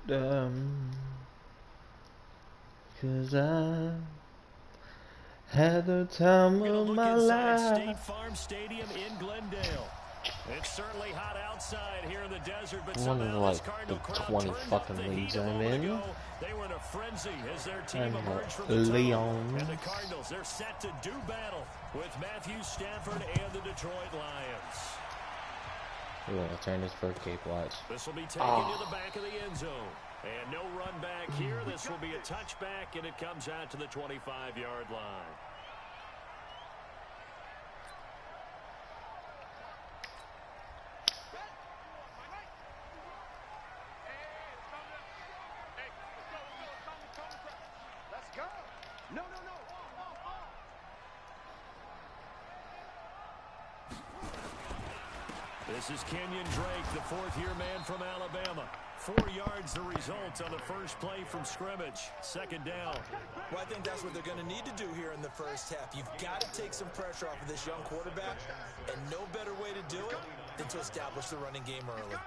them, 'cause I had the time of my life. State Farm Stadium in Glendale. It's certainly hot outside here in the desert, but somehow this Cardinal crowd 20 fucking leagues I'm in. They were in a frenzy as their team emerged from the tunnel. And the Cardinals, they're set to do battle with Matthew Stafford and the Detroit Lions. We're gonna turn this for Cape Watch. This will be taken to the back of the end zone. And no run back here. This will be a touchback, and it comes out to the 25-yard line. This is Kenyon Drake, the fourth-year man from Alabama. 4 yards the result on the first play from scrimmage. Second down. Well, I think that's what they're going to need to do here in the first half. You've got to take some pressure off of this young quarterback, and no better way to do it than to establish the running game early.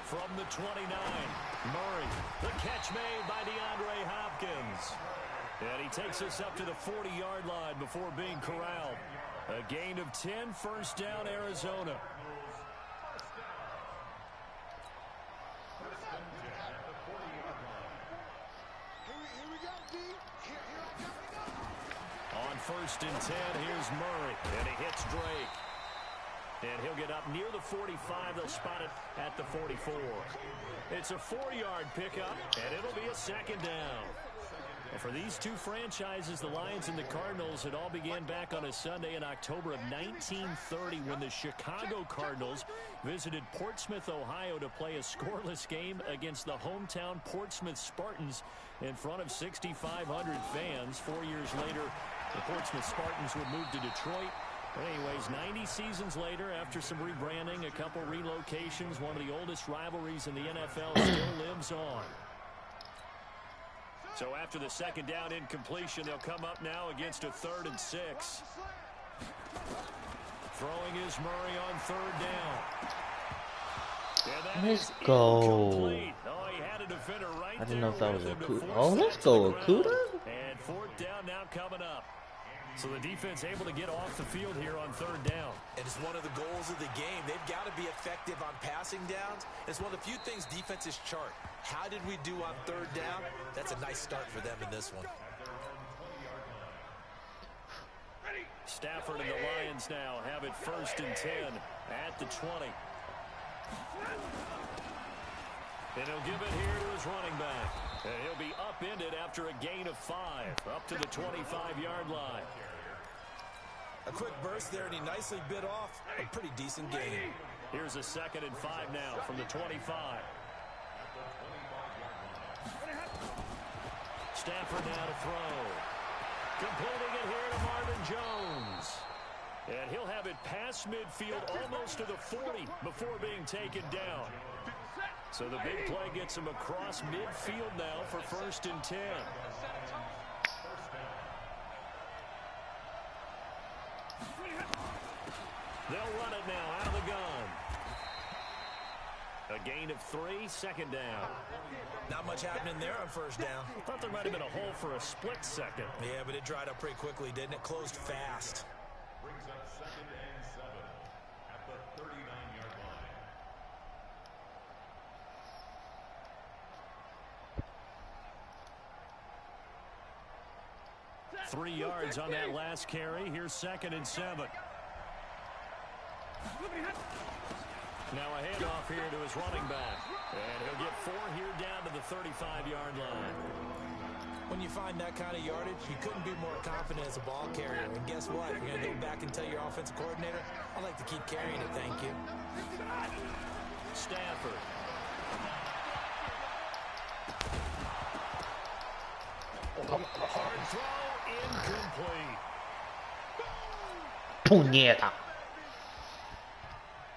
From the 29, Murray. The catch made by DeAndre Hopkins. And he takes us up to the 40-yard line before being corralled. A gain of 10, first down, Arizona. On first and 10, here's Murray. And he hits Drake. And he'll get up near the 45. They'll spot it at the 44. It's a 4-yard pickup, and it'll be a second down. Well, for these two franchises, the Lions and the Cardinals, it all began back on a Sunday in October of 1930 when the Chicago Cardinals visited Portsmouth, Ohio to play a scoreless game against the hometown Portsmouth Spartans in front of 6,500 fans. 4 years later, the Portsmouth Spartans would move to Detroit. Anyways, 90 seasons later, after some rebranding, a couple relocations, one of the oldest rivalries in the NFL still lives on. So after the second down incompletion, they'll come up now against a 3rd and 6. Throwing is Murray on 3rd down. Let's go. Oh, he had a defender right. I didn't know if that was a Okuda. Oh, let's go, Okuda. And 4th down now coming up. So the defense able to get off the field here on 3rd down. And it's one of the goals of the game. They've got to be effective on passing downs. It's one of the few things defenses chart. How did we do on 3rd down? That's a nice start for them in this one. Stafford and the Lions now have it 1st and 10 at the 20. And he'll give it here to his running back. And he'll be upended after a gain of 5 up to the 25-yard line. A quick burst there, and he nicely bit off a pretty decent gain. Here's a 2nd and 5 now from the 25. Stafford now to throw. Completing it here to Marvin Jones. And he'll have it past midfield almost to the 40 before being taken down. So the big play gets him across midfield now for 1st and 10. They'll run it now out of the gun. A gain of 3, 2nd down. Not much happening there on 1st down. Thought there might have been a hole for a split second. Yeah, but it dried up pretty quickly, didn't it? Closed fast. Brings up 2nd and 7 at the 39-yard line. 3 yards on that last carry. Here's 2nd and 7. Now a handoff here to his running back. And he'll get 4 here down to the 35-yard line. When you find that kind of yardage, you couldn't be more confident as a ball carrier. And guess what? You're going to go back and tell your offensive coordinator, I'd like to keep carrying it, thank you. Stafford. Hard throw, incomplete. Puñeta.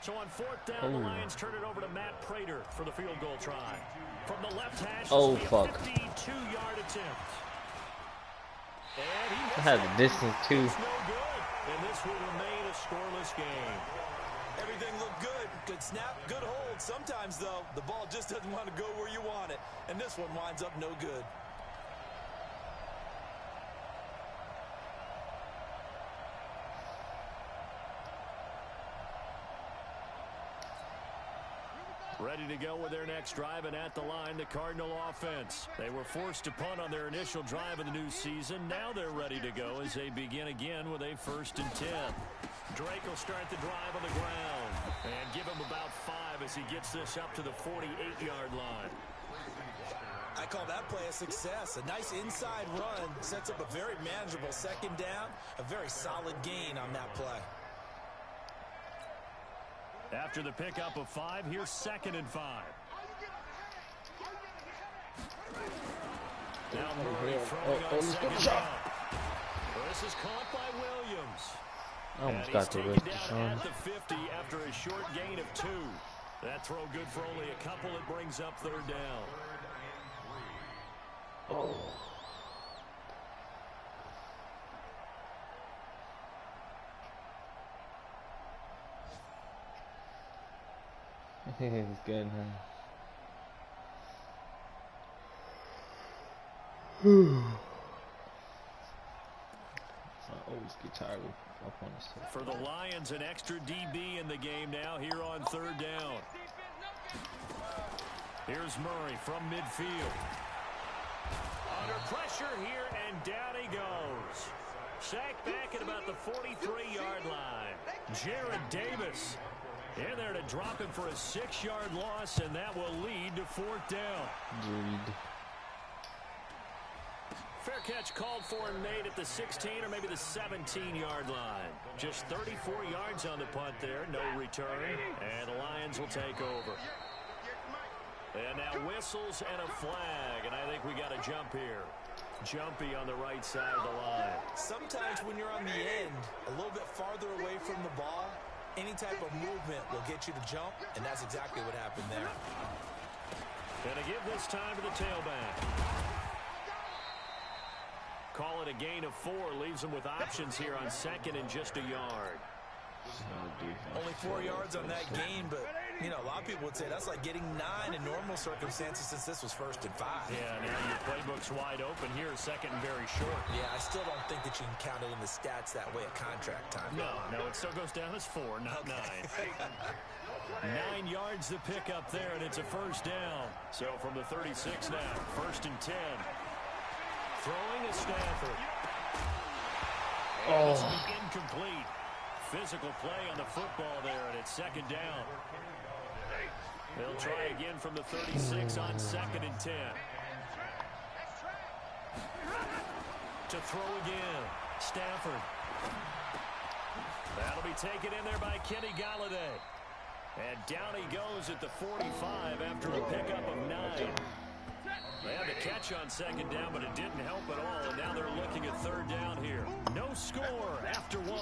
So on 4th down, the Lions turn it over to Matt Prater for the field goal try. From the left hash, oh, fuck. 52-yard attempt. I had the distance, too. No good, and this will remain a scoreless game. Everything looked good. Good snap, good hold. Sometimes, though, the ball just doesn't want to go where you want it. And this one winds up no good. Ready to go with their next drive, and at the line, the Cardinal offense. They were forced to punt on their initial drive of the new season. Now they're ready to go as they begin again with a 1st and 10. Drake will start the drive on the ground and give him about 5 as he gets this up to the 48-yard line. I call that play a success. A nice inside run sets up a very manageable 2nd down. A very solid gain on that play. After the pickup of 5, here's 2nd and 5. Now Murray throwing on 2nd down. This is caught by Williams. I almost And got he's the taken rest down of at the 50 after a short gain of 2. That throw good for only a couple. It brings up 3rd down. Oh. It's good, huh? I always get tired up on this stuff. For the Lions, an extra DB in the game now here on 3rd down. Here's Murray from midfield. Under pressure here, and down he goes. Sacked back at about the 43-yard line. Jared Davis in there to drop him for a 6-yard loss, and that will lead to 4th down. Agreed. Fair catch called for and made at the 16 or maybe the 17-yard line. Just 34 yards on the punt there, no return, and the Lions will take over. And now whistles and a flag, and I think we got a jump here. Jumpy on the right side of the line. Sometimes when you're on the end, a little bit farther away from the ball, any type of movement will get you to jump, and that's exactly what happened there. Gonna give this time to the tailback. Call it a gain of 4, leaves them with options here on 2nd and just a yard. Only 4 yards on that gain, but, you know, a lot of people would say that's like getting 9 in normal circumstances since this was 1st and 5. Yeah, now your playbook's wide open here, 2nd and very short. Yeah, I still don't think that you can count it in the stats that way at contract time. No, it still goes down as 4, not 9. 9 yards the pick up there, and it's a 1st down. So from the 36 now, 1st and 10. Throwing is Stafford. And this is incomplete. Physical play on the football there, and it's 2nd down. They'll try again from the 36 on 2nd and 10. To throw again, Stafford. That'll be taken in there by Kenny Galladay. And down he goes at the 45 after a pickup of 9. They had the catch on 2nd down, but it didn't help at all, and now they're looking at 3rd down here. No score after 1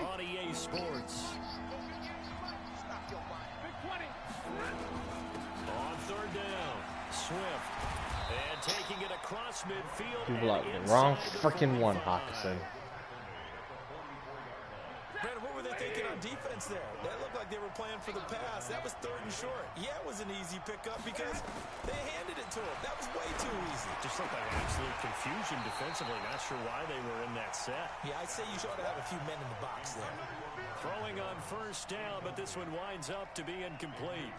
on EA Sports. On 3rd down, Swift. And taking it across midfield. People like the wrong freaking one, Hawkinson. Brandon, what were they thinking on defense there? That looked like they were playing for the pass. That was 3rd and short. Yeah, it was an easy pickup because they handed it to him. That was way too easy. Just looked like absolute confusion defensively. Not sure why they were in that set. Yeah, I'd say you should have a few men in the box there. Throwing on 1st down, but this one winds up to be incomplete.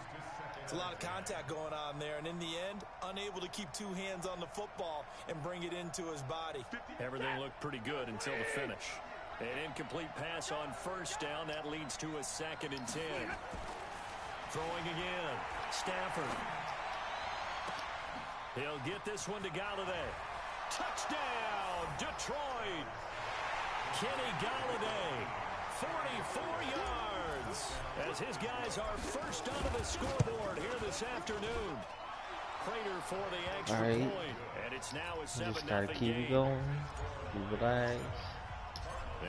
It's a lot of contact going on there, and in the end, unable to keep 2 hands on the football and bring it into his body. Everything looked pretty good until the finish. An incomplete pass on 1st down. That leads to a 2nd and 10. Throwing again. Stafford. He'll get this one to Galladay. Touchdown, Detroit. Kenny Galladay, 44 yards. As his guys are first onto the scoreboard here this afternoon. Prater for the extra point. And it's now a 7-0 Just gotta keep game. going. Keep relax.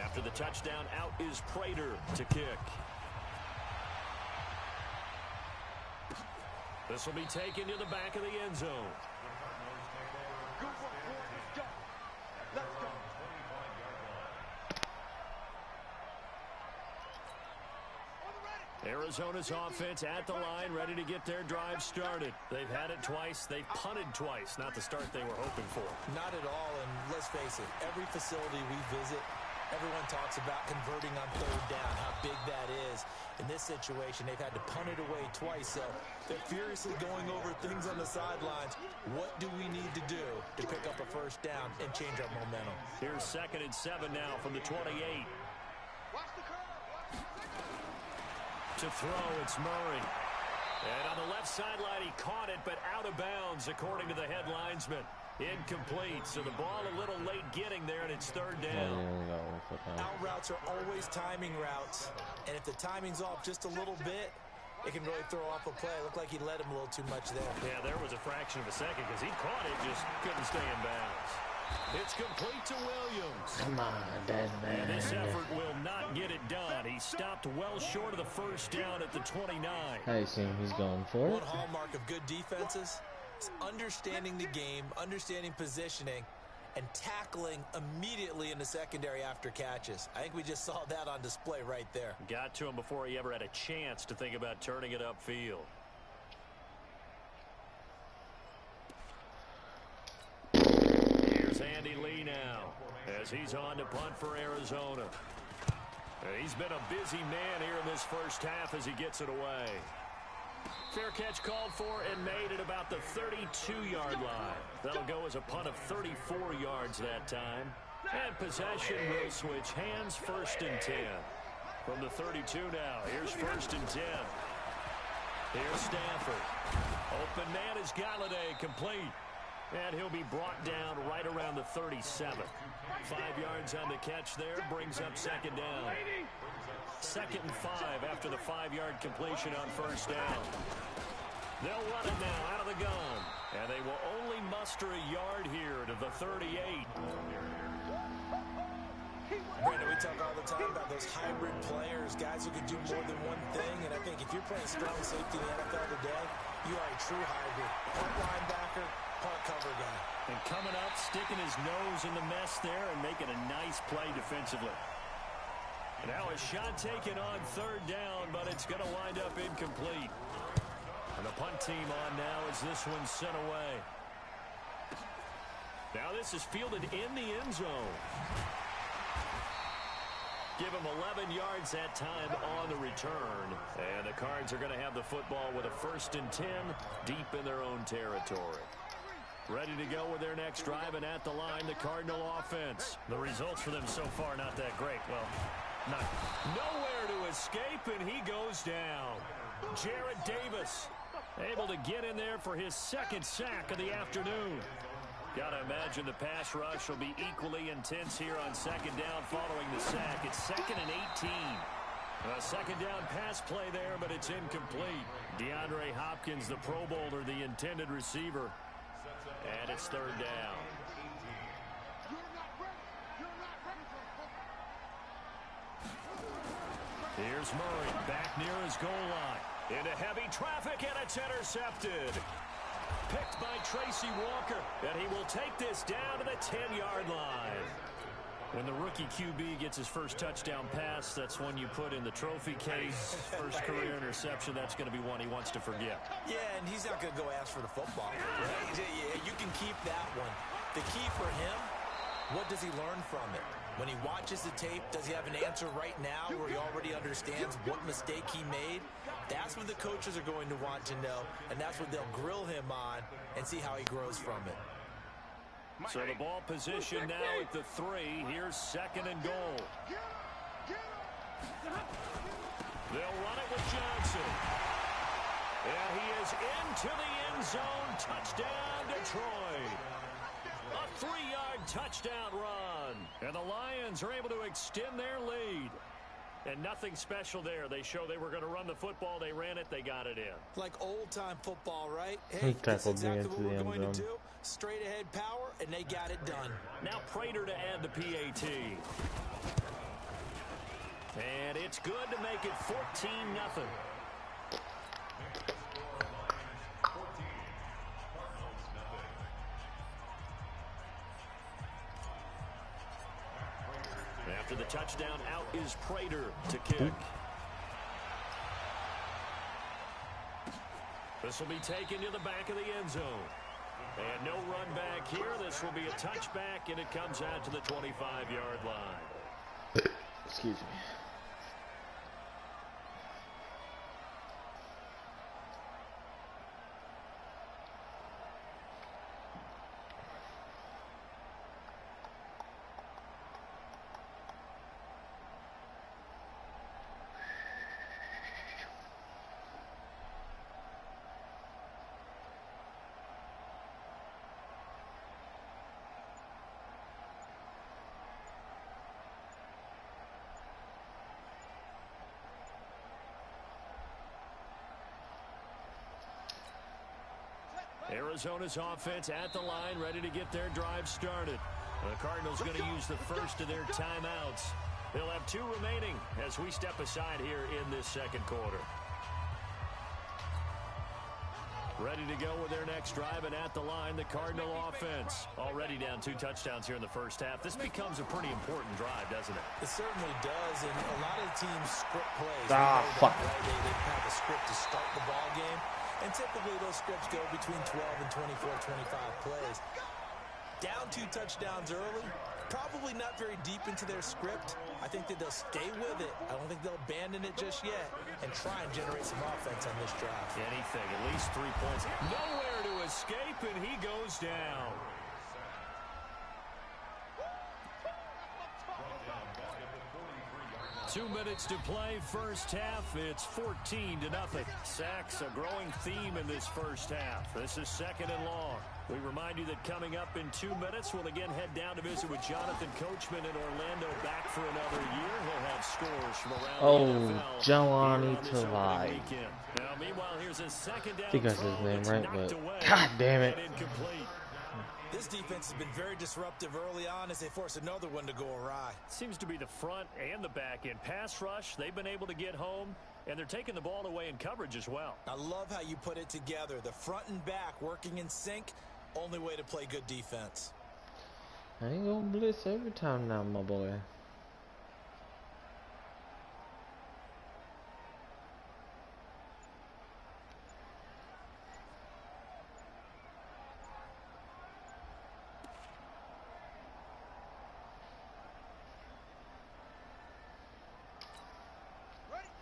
After the touchdown, out is Prater to kick. This will be taken to the back of the end zone. Arizona's offense at the line, ready to get their drive started. They've had it twice. They've punted twice. Not the start they were hoping for. Not at all, and let's face it, every facility we visit, everyone talks about converting on third down, how big that is. In this situation, they've had to punt it away twice, so they're furiously going over things on the sidelines. What do we need to do to pick up a first down and change our momentum? Here's 2nd and 7 now from the 28. To throw, it's Murray. And on the left sideline, he caught it, but out of bounds, according to the head linesman. Incomplete, so the ball a little late getting there, and it's 3rd down. Out routes are always timing routes, and if the timing's off just a little bit, it can really throw off a play. It looked like he led him a little too much there. Yeah, there was a fraction of a second because he caught it, just couldn't stay in bounds. It's complete to Williams. Come on, dead man. And this effort will not get it done. He stopped well short of the first down at the 29. I see he's going for One it. hallmark of good defenses is understanding the game, understanding positioning, and tackling immediately in the secondary after catches. I think we just saw that on display right there. Got to him before he ever had a chance to think about turning it upfield. Here's Andy Lee now as he's on to punt for Arizona. He's been a busy man here in this first half as he gets it away. Fair catch called for and made at about the 32-yard line. That'll go as a punt of 34 yards that time. And possession will switch hands, 1st and 10. From the 32 now, here's 1st and 10. Here's Stafford. Open man is Galladay, complete. And he'll be brought down right around the 37. 5 yards on the catch there, brings up 2nd down. 2nd and 5 after the 5-yard completion on 1st down. They'll run it now out of the gun. And they will only muster a yard here to the 38. Brandon, we talk all the time about those hybrid players, guys who can do more than one thing. And I think if you're playing strong safety in the NFL today, you are a true hybrid. Part linebacker, part cover guy. And coming up, sticking his nose in the mess there and making a nice play defensively. Now a shot taken on 3rd down, but it's going to wind up incomplete. And the punt team on now as this one's sent away. Now this is fielded in the end zone. Give him 11 yards that time on the return. And the Cards are going to have the football with a 1st and 10 deep in their own territory. Ready to go with their next drive, and at the line, the Cardinal offense. The results for them so far not that great. Well, nowhere to escape, and he goes down. Jarrett Davis able to get in there for his 2nd sack of the afternoon. Gotta imagine the pass rush will be equally intense here on 2nd down following the sack. It's 2nd and 18. A 2nd down pass play there, but it's incomplete. DeAndre Hopkins, the Pro Bowler, the intended receiver. And it's 3rd down. Here's Murray back near his goal line. Into heavy traffic, and it's intercepted. Picked by Tracy Walker, and he will take this down to the 10-yard line. When the rookie QB gets his first touchdown pass, that's one you put in the trophy case. First career interception, that's going to be one he wants to forget. Yeah, and he's not going to go ask for the football. Right? Yeah, you can keep that one. The key for him, what does he learn from it? When he watches the tape, does he have an answer right now where he already understands what mistake he made? That's what the coaches are going to want to know, and that's what they'll grill him on and see how he grows from it. So the ball position now at the 3. Here's 2nd and goal. They'll run it with Johnson. And he is into the end zone. Touchdown, Detroit. A 3-yard touchdown run. And the Lions are able to extend their lead. And nothing special there. They show they were going to run the football. They ran it. They got it in. Like old-time football, right? Hey, that's exactly what we're going to do. Straight ahead power, and they got it done. Now Prater to add the PAT. And it's good to make it 14-0. After the touchdown, out is Prater to kick. This will be taken to the back of the end zone. And no run back here. This will be a touchback, and it comes out to the 25-yard line. Excuse me. Arizona's offense at the line, ready to get their drive started. The Cardinals going to use the first of their timeouts. They'll have 2 remaining as we step aside here in this second quarter. Ready to go with their next drive, and at the line, the Cardinal offense. Already down 2 touchdowns here in the first half. This becomes a pretty important drive, doesn't it? It certainly does, and a lot of teams script plays. Fuck. They have a script to start the ball game, and typically those scripts go between 12 and 24, 25 plays. Down 2 touchdowns early, probably not very deep into their script. I think that they'll stay with it. I don't think they'll abandon it just yet and try and generate some offense on this drive. Anything, at least 3 points. Nowhere to escape, and he goes down. Two minutes to play, first half. It's 14-0. Sacks, a growing theme in this first half. This is second and long. We remind you that coming up in 2 minutes, we'll again head down to visit with Jonathan Coachman in Orlando, back for another year. He'll have scores from around the NFL Johnny here on this Tavai. opening weekend. Now, meanwhile, here's a second down I think that's his throw. name, It's right? knocked But away God damn it. and incomplete. This defense has been very disruptive early on as they force another one to go awry. Seems to be the front and the back end. Pass rush, they've been able to get home, and they're taking the ball away in coverage as well. I love how you put it together. The front and back working in sync. Only way to play good defense. I ain't gonna blitz every time now, my boy.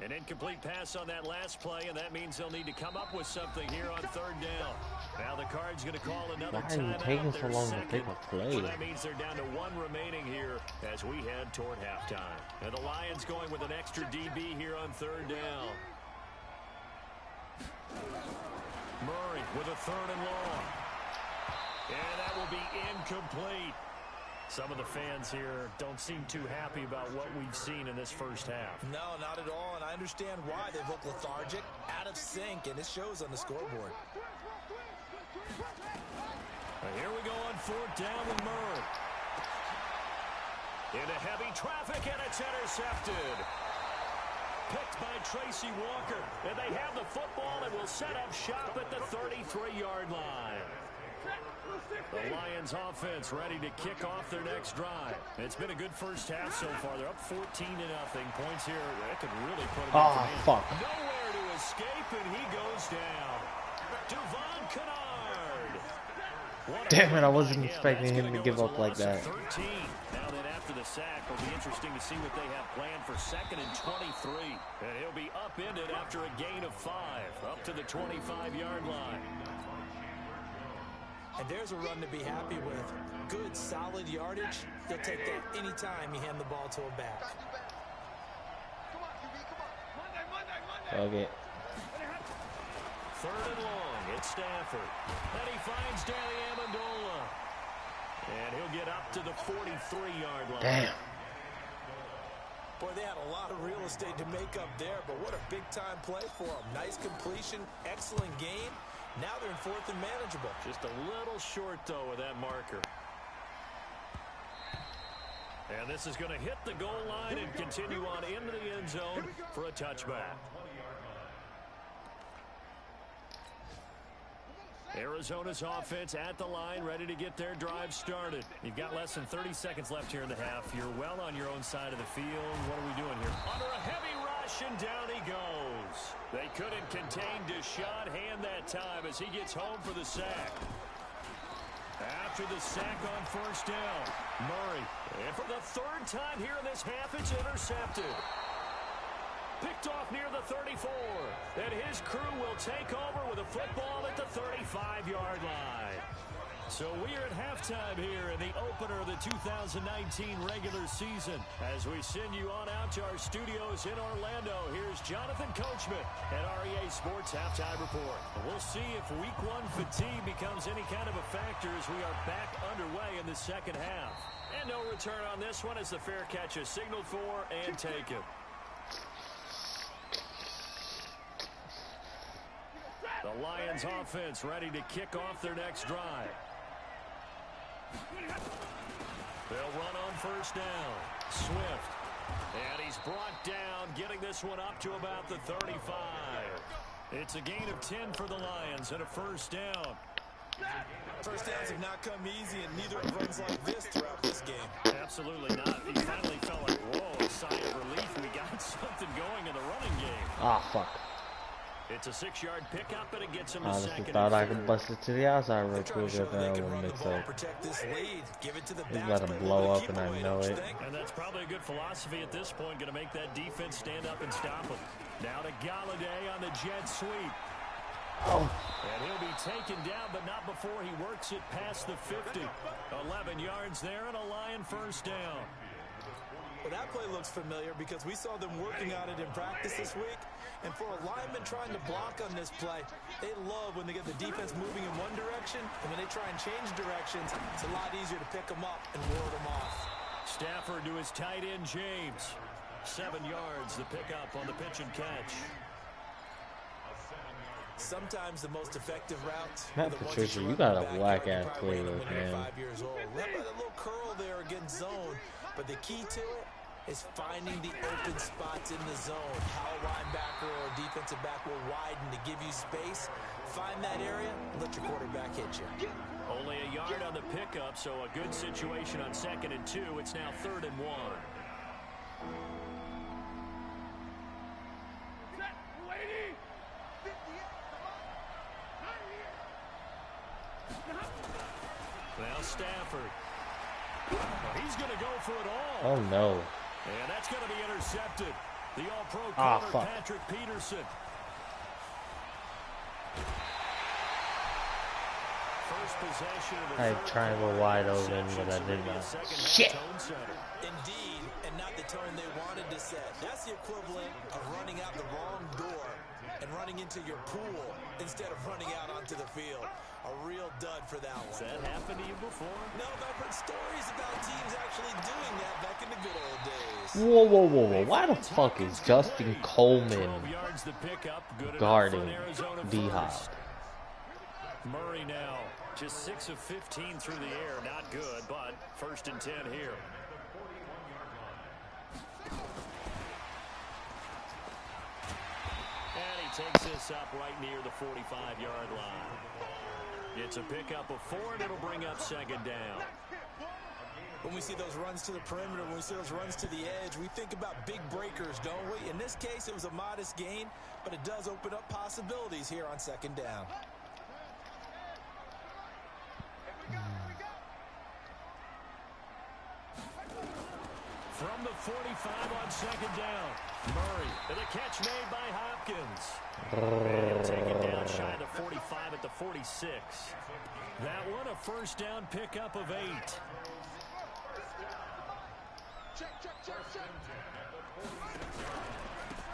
An incomplete pass on that last play, and that means they'll need to come up with something here on third down. Now the Cards going to call another Why are you timeout. taking so Their long to second. pick a play? So that means they're down to 1 remaining here as we head toward halftime. And the Lions going with an extra DB here on third down. Murray with a third and long. And that will be incomplete. Some of the fans here don't seem too happy about what we've seen in this first half. No, not at all, and I understand why. They've looked lethargic, out of sync, and it shows on the scoreboard. Here we go on fourth down with Murray. Into heavy traffic, and it's intercepted. Picked by Tracy Walker, and they have the football and will set up shop at the 33-yard line. The Lions offense ready to kick off their next drive. It's been a good first half so far. They're up 14-0. Points here that could really put them in command. Fuck. Nowhere to escape, and he goes down. Devon Kennard. Damn it, I wasn't expecting him to give up like that. 13. Now then, after the sack, it'll be interesting to see what they have planned for second and 23. And he'll be upended after a gain of 5, up to the 25-yard line. And there's a run to be happy with. Good, solid yardage. He'll take that anytime you hand the ball to a back. Okay. Third and long, it's Stafford. And he finds Danny Amendola. And he'll get up to the 43-yard line. Damn. Boy, they had a lot of real estate to make up there, but what a big-time play for them. Nice completion, excellent game. Now they're in fourth and manageable. Just a little short, though, with that marker. And this is going to hit the goal line and continue on into the end zone for a touchback. Arizona's offense at the line, ready to get their drive started. You've got less than 30 seconds left here in the half. You're well on your own side of the field. What are we doing here? Under a heavy rush, and down he goes. They couldn't contain Deshaun. Hand that time as he gets home for the sack. After the sack on first down, Murray. And for the third time here in this half, it's intercepted. Picked off near the 34. And his crew will take over with a football at the 35-yard line. So we are at halftime here in the opener of the 2019 regular season. As we send you on out to our studios in Orlando, here's Jonathan Coachman at REA Sports Halftime Report. We'll see if week one fatigue becomes any kind of a factor as we are back underway in the second half. And no return on this one as the fair catch is signaled for and taken. The Lions offense ready to kick off their next drive. They'll run on first down. Swift. And he's brought down, getting this one up to about the 35. It's a gain of 10 for the Lions and a first down. First downs have not come easy, and neither have runs like this throughout this game. Absolutely not. He finally felt like, whoa, a sigh of relief. We got something going in the running game. Ah, fuck. It's a 6-yard pickup, and it gets him I to honestly second. thought I could bust it to the outside real They're trying quick to show if they I can would run the mix ball, up. protect this lead, give it to the He's backs, about to but blow really up keep and I away, know don't you it. think? And that's probably a good philosophy at this point, going to make that defense stand up and stop him. Now to Galladay on the jet sweep. Oh. And he'll be taken down, but not before he works it past the 50. 11 yards there and a Lion first down. Well, that play looks familiar because we saw them working on it in practice this week. And for a lineman trying to block on this play, they love when they get the defense moving in one direction. And when they try and change directions, it's a lot easier to pick them up and ward them off. Stafford to his tight end, James. 7 yards, the pickup on the pitch and catch. Sometimes the most effective routes. Matt Patricia, you got a whack-ass player, man. 5 years old. Led by the little curl there against zone. But the key to it is finding the open spots in the zone. How a linebacker or a defensive back will widen to give you space. Find that area and let your quarterback hit you. Only a yard on the pickup, so a good situation on 2nd and 2. It's now 3rd and 1. Now Stafford. He's going to go for it all. Oh, no. And that's going to be intercepted. The all-pro Ah, corner, fuck. Patrick Peterson. First possession of the I third tried to go quarter. wide open, Interception, but I so did maybe a not. second half Shit. tone setter. Indeed, and not the tone they wanted to set. That's the equivalent of running out the wrong door and running into your pool instead of running out onto the field. A real dud for that Has one. that happened to you before? No, but I've heard stories about teams actually doing that back in the good old days. Whoa, whoa, whoa, whoa. Why the fuck is Justin Coleman 12 yards the pickup. Good enough guarding for an Arizona D-Hop? first. Murray now just 6 of 15 through the air. Not good, but 1st and 10 here. And he takes this up right near the 45-yard line. It's a pickup of 4, and it'll bring up 2nd down. When we see those runs to the perimeter, when we see those runs to the edge, we think about big breakers, don't we? In this case, it was a modest gain, but it does open up possibilities here on 2nd down. From the 45 on 2nd down. Murray, and the catch made by Hopkins. And taken down shy of the 45 at the 46. That one a 1st down pickup of 8.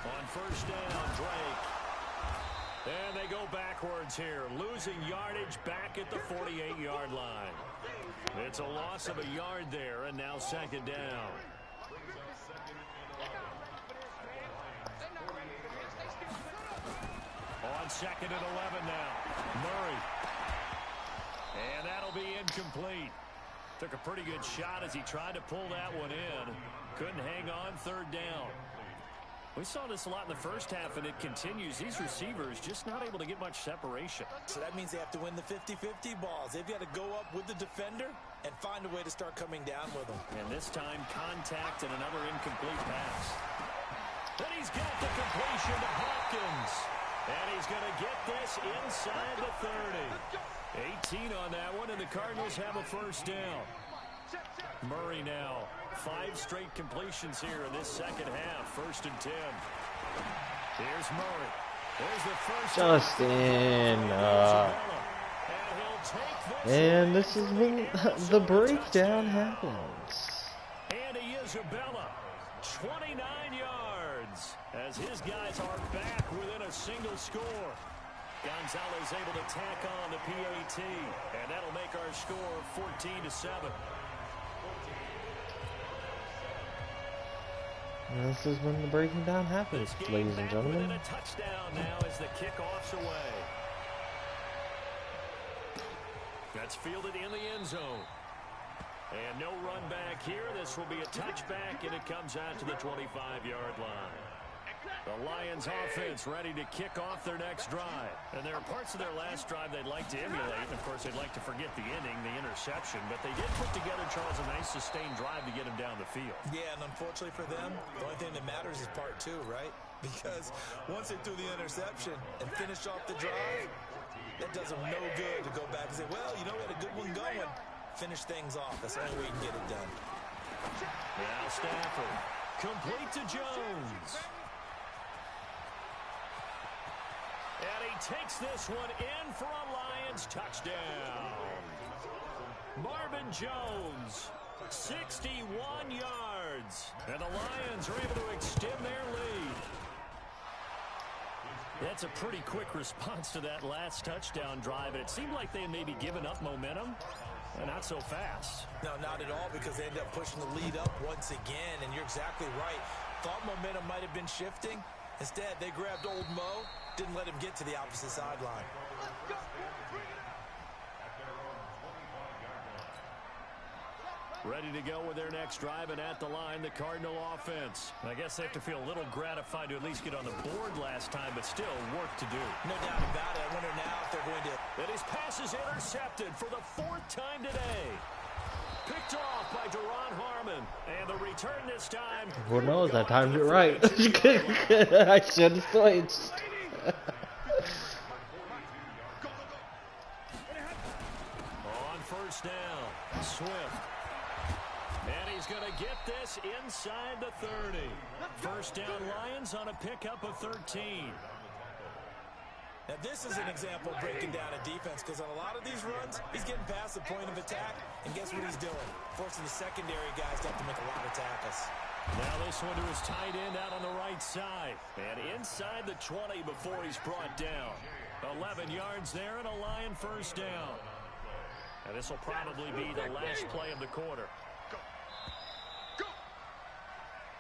On 1st down, Drake. And they go backwards here, losing yardage back at the 48-yard line. It's a loss of a yard there, and now 2nd down. On 2nd and 11 now. Murray. And that'll be incomplete. Took a pretty good shot as he tried to pull that one in. Couldn't hang on 3rd down. We saw this a lot in the first half, and it continues. These receivers just not able to get much separation. So that means they have to win the 50-50 balls. They've got to go up with the defender and find a way to start coming down with them. And this time, contact and another incomplete pass. Then he's got the completion to Hopkins. And he's going to get this inside the 30. 18 on that one, and the Cardinals have a first down. Murray now. 5 straight completions here in this second half. 1st and 10. Here's Murray. There's the first. Justin. And this is when the breakdown happens. Andy Isabella, 29 yards, as his guys are back within a single score. Gonzalez able to tack on the PAT, and that'll make our score 14-7. And this is when the breaking down happens, ladies and gentlemen. A touchdown now as the kickoff's away. That's fielded in the end zone. And no run back here. This will be a touchback, and it comes out to the 25-yard line. The Lions offense ready to kick off their next drive. And there are parts of their last drive they'd like to emulate. And of course, they'd like to forget the inning, the interception. But they did put together, Charles, a nice sustained drive to get him down the field. Yeah, and unfortunately for them, the only thing that matters is part 2, right? Because once they threw the interception and finished off the drive, that does them no good to go back and say, well, you know, we had a good one going. Finish things off. That's the only way you can get it done. Now Stafford. Complete to Jones. And he takes this one in for a Lions touchdown. Marvin Jones, 61 yards. And the Lions are able to extend their lead. That's a pretty quick response to that last touchdown drive. It seemed like they may be giving up momentum. Not so fast. No, not at all, because they ended up pushing the lead up once again. And you're exactly right. Thought momentum might have been shifting. Instead, they grabbed old Mo, didn't let him get to the opposite sideline. Ready to go with their next drive, and at the line, the Cardinal offense. I guess they have to feel a little gratified to at least get on the board last time, but still work to do. No doubt about it. I wonder now if they're going to... And his pass is intercepted for the 4th time today. Picked off by Deron Harmon. And the return this time. Who knows? I timed it right. I should have switched. On 1st down, Swift. And he's going to get this inside the 30. 1st down Lions on a pickup of 13. Now, this is an example of breaking down a defense, because on a lot of these runs, he's getting past the point of attack, and guess what he's doing? Forcing the secondary guys to have to make a lot of tackles. Now this one to his tight end out on the right side. And inside the 20 before he's brought down. 11 yards there and a Lion 1st down. And this will probably be the last play of the quarter.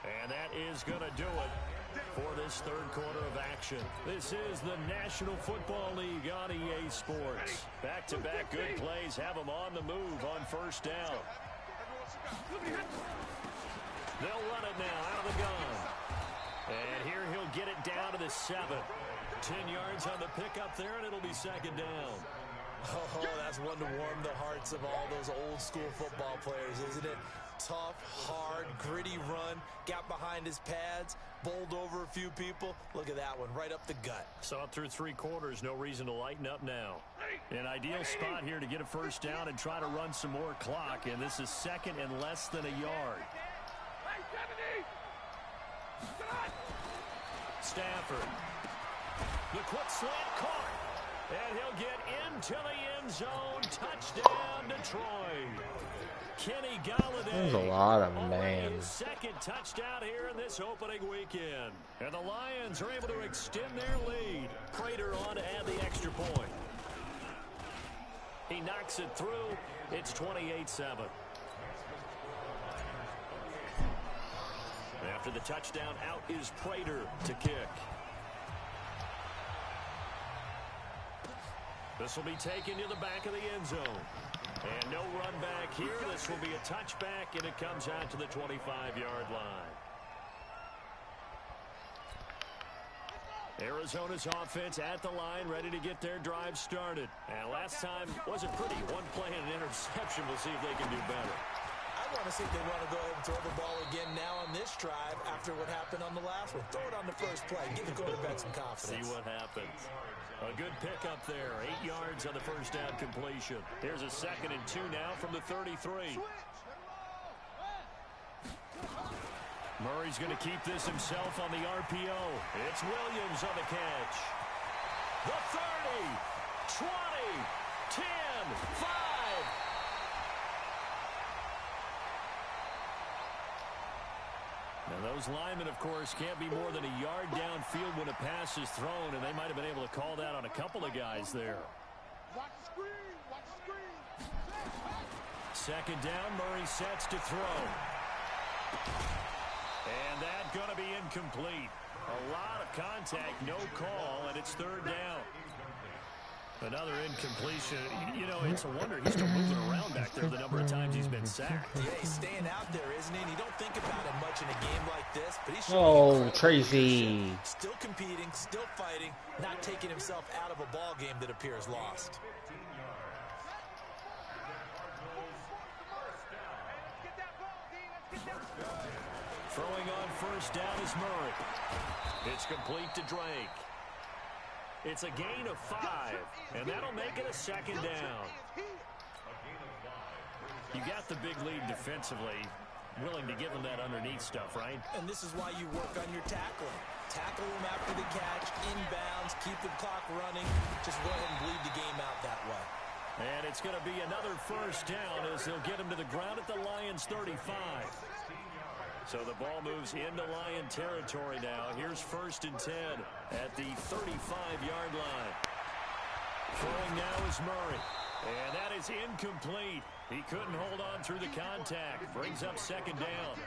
And that is going to do it for this 3rd quarter of action. This is the National Football League on EA Sports. Back-to-back good plays have them on the move on 1st down. They'll run it now out of the gun. And here he'll get it down to the 7. 10 yards on the pickup there, and it'll be 2nd down. Oh, that's one to warm the hearts of all those old-school football players, isn't it? Tough, hard, gritty run, got behind his pads, bowled over a few people. Look at that one, right up the gut. Saw it through 3 quarters, no reason to lighten up now. An ideal spot here to get a 1st down and try to run some more clock, and this is 2nd and less than a yard. Stafford. The quick slant caught. And he'll get into the end zone. Touchdown, Detroit. Kenny Galladay. There's a lot of man. His 2nd touchdown here in this opening weekend. And the Lions are able to extend their lead. Prater on to add the extra point. He knocks it through. It's 28-7. After the touchdown, out is Prater to kick. This will be taken to the back of the end zone. And no run back here. This will be a touchback, and it comes out to the 25-yard line. Arizona's offense at the line, ready to get their drive started. And last time wasn't pretty. One play and an interception. We'll see if they can do better. I want to see if they want to go ahead and throw the ball again now on this drive after what happened on the last one. Throw it on the first play. Give the quarterback some confidence. See what happens. A good pickup there. 8 yards on the first down completion. Here's a 2nd and 2 now from the 33. Murray's going to keep this himself on the RPO. It's Williams on the catch. The 30, 20, 10, 5. Now those linemen, of course, can't be more than a yard downfield when a pass is thrown, and they might have been able to call that on a couple of guys there. Watch the screen. Watch the screen. 2nd down, Murray sets to throw. And that's going to be incomplete. A lot of contact, no call, and it's 3rd down. Another incompletion. You know, it's a wonder he's still moving around back there the number of times he's been sacked. Yeah, he's staying out there, isn't he? And you don't think about it much in a game like this, but he's Oh, Tracy. still competing, still fighting, not taking himself out of a ball game that appears lost. Throwing on 1st down is Murray. It's complete to Drake. It's a gain of 5, and that'll make it a 2nd down. You got the big lead defensively. Willing to give them that underneath stuff, right? And this is why you work on your tackling. Tackle them after the catch, inbounds, keep the clock running. Just go ahead and bleed the game out that way. And it's going to be another 1st down as they'll get him to the ground at the Lions' 35. So the ball moves into Lion territory now. Here's 1st and 10 at the 35-yard line. Throwing now is Murray. And that is incomplete. He couldn't hold on through the contact. Brings up 2nd down.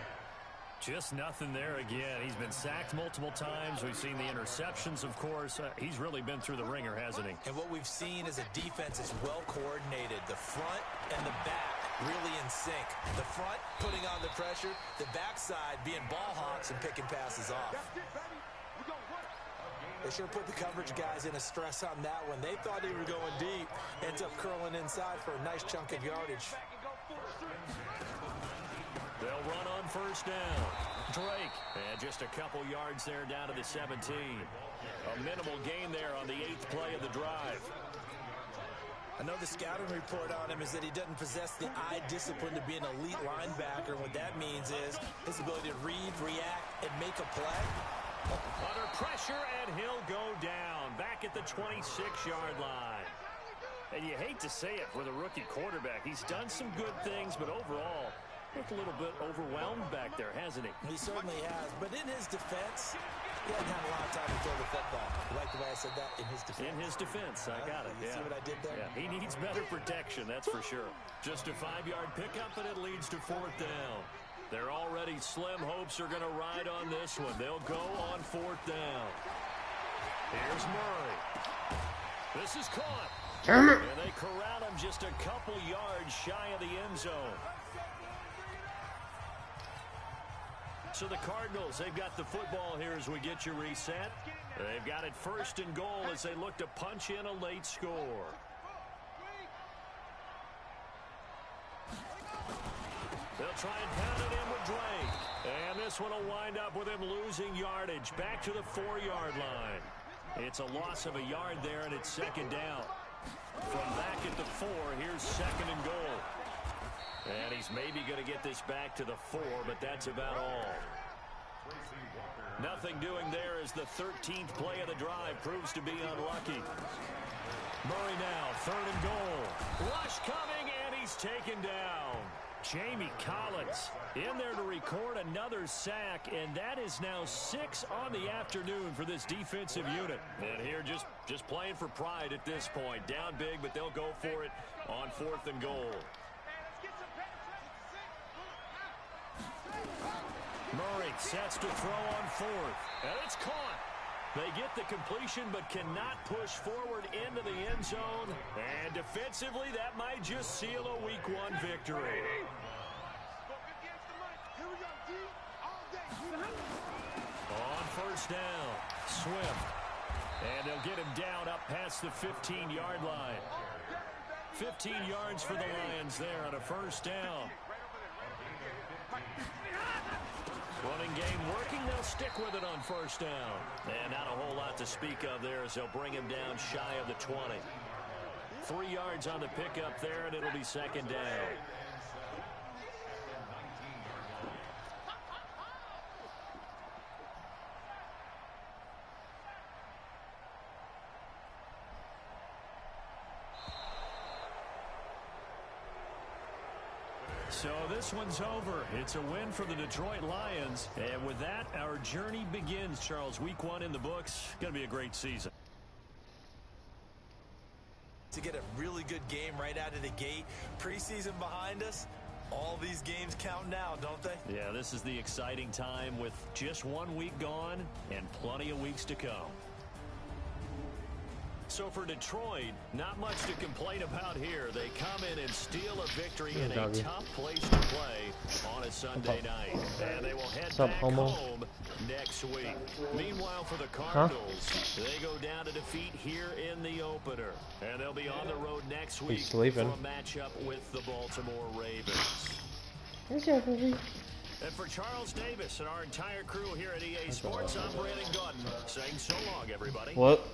Just nothing there again. He's been sacked multiple times. We've seen the interceptions, of course. He's really been through the ringer, hasn't he? And what we've seen is a defense is well coordinated. The front and the back really in sync. The front putting on the pressure. The backside being ball hawks and picking passes off. They sure put the coverage guys in a stress on that one. They thought they were going deep. Ends up curling inside for a nice chunk of yardage. They'll run on 1st down. Drake. And just a couple yards there down to the 17. A minimal gain there on the 8th play of the drive. I know the scouting report on him is that he doesn't possess the eye discipline to be an elite linebacker. What that means is his ability to read, react, and make a play. Under pressure, and he'll go down. Back at the 26-yard line. And you hate to say it for the rookie quarterback. He's done some good things, but overall, looked a little bit overwhelmed back there, hasn't he? He certainly has. But in his defense, he hasn't had a lot of time to throw the football. You like the way I said that? In his defense. In his defense, I got it. You see what I did there? Yeah, he needs better protection, that's for sure. Just a 5-yard pickup, and it leads to 4th down. Their already slim hopes are going to ride on this one. They'll go on 4th down. Here's Murray. This is caught. And they corral him just a couple yards shy of the end zone. So the Cardinals, they've got the football here as we get you reset. They've got it 1st and goal as they look to punch in a late score. They'll try and pound it in with Drake. And this one will wind up with him losing yardage back to the 4-yard line. It's a loss of a yard there, and it's 2nd down. From back at the 4, here's 2nd and goal. And he's maybe going to get this back to the 4, but that's about all. Nothing doing there as the 13th play of the drive proves to be unlucky. Murray now, 3rd and goal. Rush coming, and he's taken down. Jamie Collins in there to record another sack, and that is now 6 on the afternoon for this defensive unit. And here just playing for pride at this point. Down big, but they'll go for it on 4th and goal. Murray sets to throw on 4th, and it's caught. They get the completion but cannot push forward into the end zone. And defensively, that might just seal a Week 1 victory. On 1st down, Swift. And they'll get him down up past the 15-yard line. 15 yards for the Lions there on a 1st down. Running game working. They'll stick with it on first down. And not a whole lot to speak of there as they'll bring him down shy of the 20. 3 yards on the pickup there, and it'll be second down. So this one's over. It's a win for the Detroit Lions. And with that, our journey begins, Charles. Week 1 in the books. Going to be a great season. To get a really good game right out of the gate. Preseason behind us. All these games count now, don't they? Yeah, this is the exciting time with just 1 week gone and plenty of weeks to come. So for Detroit, not much to complain about here. They come in and steal a victory in a tough place to play on a Sunday night. And they will head back home next week. Meanwhile, for the Cardinals, they go down to defeat here in the opener. And they'll be on the road next week for a matchup with the Baltimore Ravens. And for Charles Davis and our entire crew here at EA Sports, I'm Brandon Gordon saying so long, everybody. What?